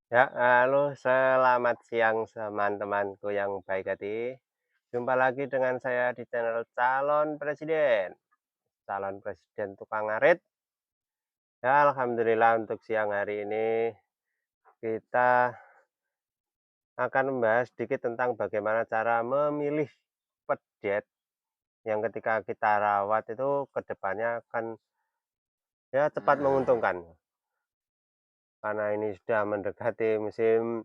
Ya, halo, selamat siang teman-temanku yang baik hati. Jumpa lagi dengan saya di channel calon presiden tukang ngarit. Ya, alhamdulillah untuk siang hari ini kita akan membahas sedikit tentang bagaimana cara memilih pedet yang ketika kita rawat itu ke depannya akan ya cepat menguntungkan. Karena ini sudah mendekati musim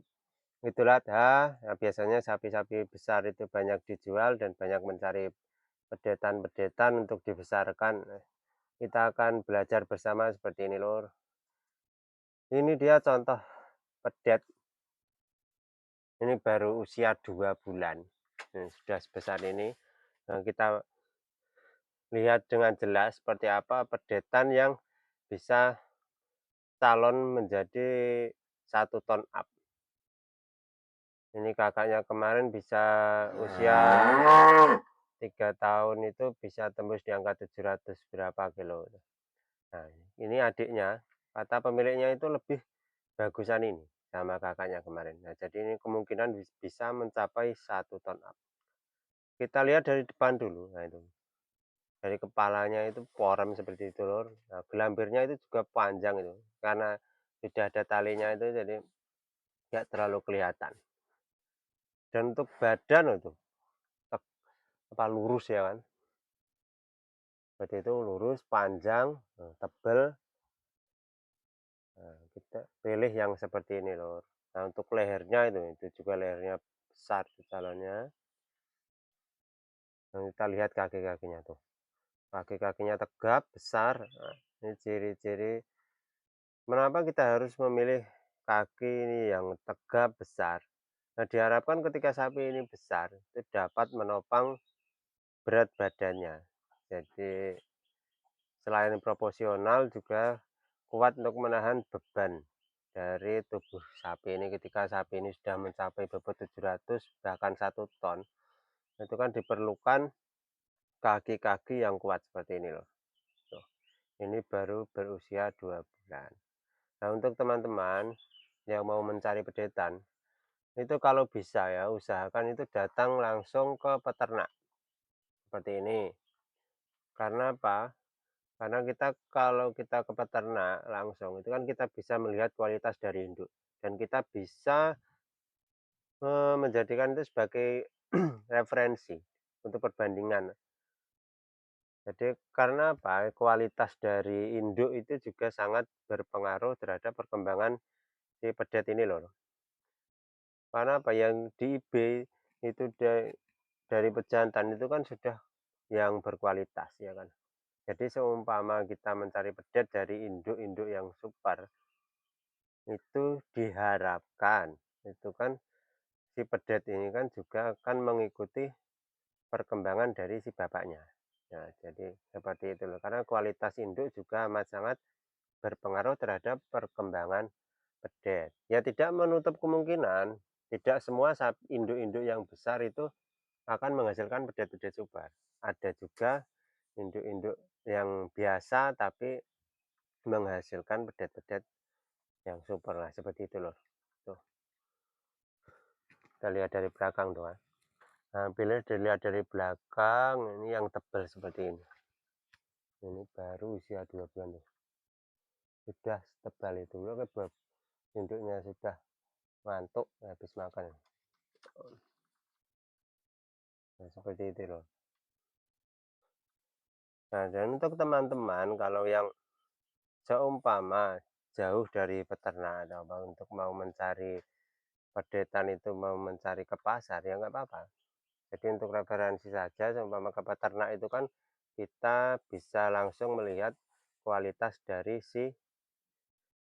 Idul Adha, ya biasanya sapi-sapi besar itu banyak dijual dan banyak mencari pedetan-pedetan untuk dibesarkan. Nah, kita akan belajar bersama seperti ini, Lur. Ini dia contoh pedet, ini baru usia 2 bulan. Nah, sudah sebesar ini. Nah, kita lihat dengan jelas seperti apa pedetan yang bisa calon menjadi 1 ton up. Ini kakaknya kemarin bisa usia 3 tahun itu bisa tembus di angka 700 berapa kilo. Nah, ini adiknya, kata pemiliknya itu lebih bagusan ini sama kakaknya kemarin. Nah, jadi ini kemungkinan bisa mencapai 1 ton up. Kita lihat dari depan dulu. Nah, itu. Dari kepalanya itu porem seperti itu, Lur. Nah, gelambirnya itu juga panjang itu. Karena sudah ada talinya itu jadi nggak terlalu kelihatan. Dan untuk badan itu apa lurus ya kan. Seperti itu lurus, panjang, tebal. Nah, kita pilih yang seperti ini, Lur. Nah, untuk lehernya itu juga lehernya besar calonnya. Nah, kita lihat kaki-kakinya tuh. Kaki-kakinya tegap, besar. Nah, ini ciri-ciri mengapa kita harus memilih kaki ini yang tegap, besar. Nah, diharapkan ketika sapi ini besar, itu dapat menopang berat badannya. Jadi, selain proporsional juga kuat untuk menahan beban dari tubuh sapi ini ketika sapi ini sudah mencapai bobot 700 bahkan 1 ton, itu kan diperlukan kaki-kaki yang kuat seperti ini loh. Tuh, ini baru berusia 2 bulan. Nah, untuk teman-teman yang mau mencari pedetan, itu kalau bisa ya usahakan itu datang langsung ke peternak seperti ini. Karena apa? Karena kalau kita ke peternak langsung itu kan kita bisa melihat kualitas dari induk dan kita bisa menjadikan itu sebagai referensi untuk perbandingan. Jadi karena apa? Kualitas dari induk itu juga sangat berpengaruh terhadap perkembangan si pedet ini loh. Karena apa? Yang di IB itu dari pejantan itu kan sudah yang berkualitas ya kan. Jadi seumpama kita mencari pedet dari induk-induk yang super, itu diharapkan itu kan si pedet ini kan juga akan mengikuti perkembangan dari si bapaknya. Nah, jadi seperti itu loh. Karena kualitas induk juga amat sangat berpengaruh terhadap perkembangan pedet. Ya tidak menutup kemungkinan tidak semua induk-induk yang besar itu akan menghasilkan pedet-pedet super. Ada juga induk-induk yang biasa tapi menghasilkan pedet-pedet yang super lah seperti itu loh. Tuh, kita lihat dari belakang tuh kan. Nah, pilih dilihat dari belakang ini yang tebal seperti ini. Ini baru usia 2 bulan tuh. Sudah tebal itu. Loh, induknya sudah ngantuk habis makan. Nah, seperti itu loh. Nah, dan untuk teman-teman kalau yang seumpama jauh dari peternak atau apa untuk mau mencari pedetan itu mau mencari ke pasar ya nggak apa-apa. Jadi untuk referensi saja seumpama ke peternak itu kan kita bisa langsung melihat kualitas dari si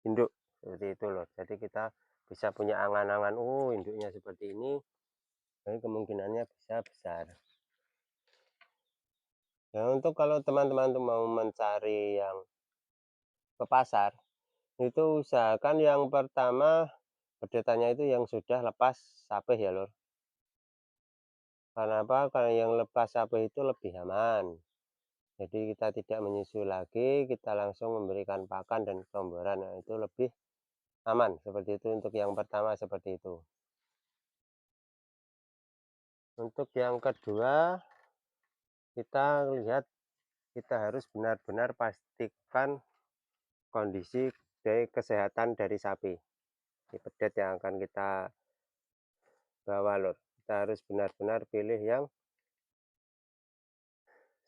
induk seperti itu loh. Jadi kita bisa punya angan-angan, oh induknya seperti ini, jadi kemungkinannya bisa besar. Nah, untuk kalau teman-teman tuh mau mencari yang ke pasar, itu usahakan yang pertama pedetannya itu yang sudah lepas sapeh ya lor. Karena apa? Karena yang lepas sapeh itu lebih aman. Jadi kita tidak menyusui lagi, kita langsung memberikan pakan dan pemberan, nah, itu lebih aman, seperti itu untuk yang pertama seperti itu. Untuk yang kedua, kita lihat kita harus benar-benar pastikan kondisi dari kesehatan dari sapi di pedet yang akan kita bawa lur. Kita harus benar-benar pilih yang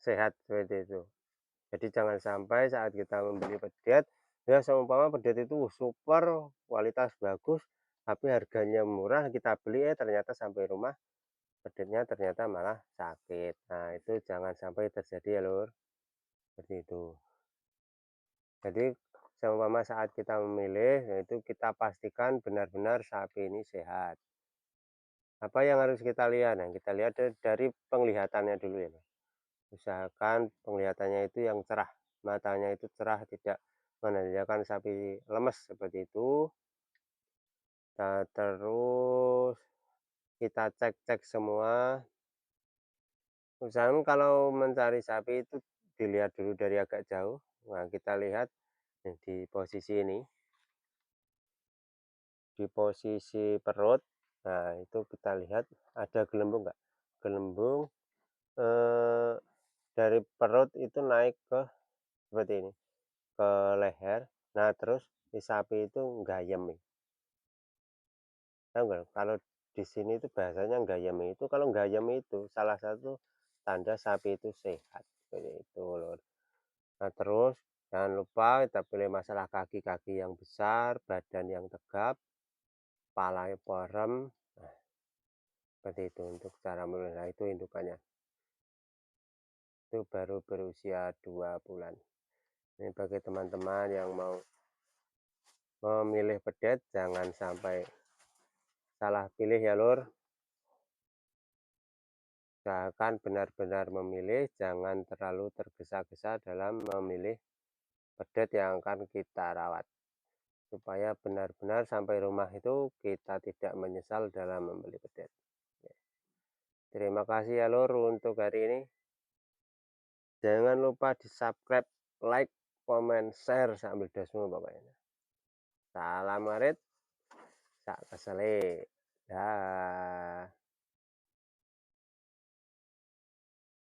sehat seperti itu. Jadi jangan sampai saat kita membeli pedet, ya seumpama pedet itu super, kualitas bagus, tapi harganya murah, kita beli ternyata sampai rumah pedetnya ternyata malah sakit. Nah, itu jangan sampai terjadi ya, Lur. Seperti itu. Jadi seumpama saat kita memilih, yaitu kita pastikan benar-benar sapi ini sehat. Apa yang harus kita lihat? Nah, kita lihat dari penglihatannya dulu ya, Mas. Usahakan penglihatannya itu yang cerah, matanya itu cerah, tidak menandakan sapi lemes seperti itu. Nah, terus kita cek-cek semua. Usahakan kalau mencari sapi itu dilihat dulu dari agak jauh. Nah, kita lihat di posisi ini, di posisi perut. Nah, itu kita lihat ada gelembung nggak? Gelembung eh, dari perut itu naik ke seperti ini, ke leher. Nah, terus si sapi itu gayem nih. Tahu nggak? Kalau di sini itu bahasanya gayem itu, kalau gayem itu salah satu tanda sapi itu sehat. Seperti itu loh. Nah, terus jangan lupa kita pilih masalah kaki-kaki yang besar, badan yang tegap, kepala yang porem. Nah, seperti itu untuk cara memilih. Nah, itu indukannya. Itu baru berusia 2 bulan. Ini bagi teman-teman yang mau memilih pedet, jangan sampai salah pilih ya, Lur. Usahakan benar-benar memilih, jangan terlalu tergesa-gesa dalam memilih pedet yang akan kita rawat. Supaya benar-benar sampai rumah itu kita tidak menyesal dalam membeli pedet. Terima kasih ya Lur untuk hari ini. Jangan lupa di subscribe, like, komen, share sambil dasmu pokoknya. Salam ngarit, sak kesele. Dah.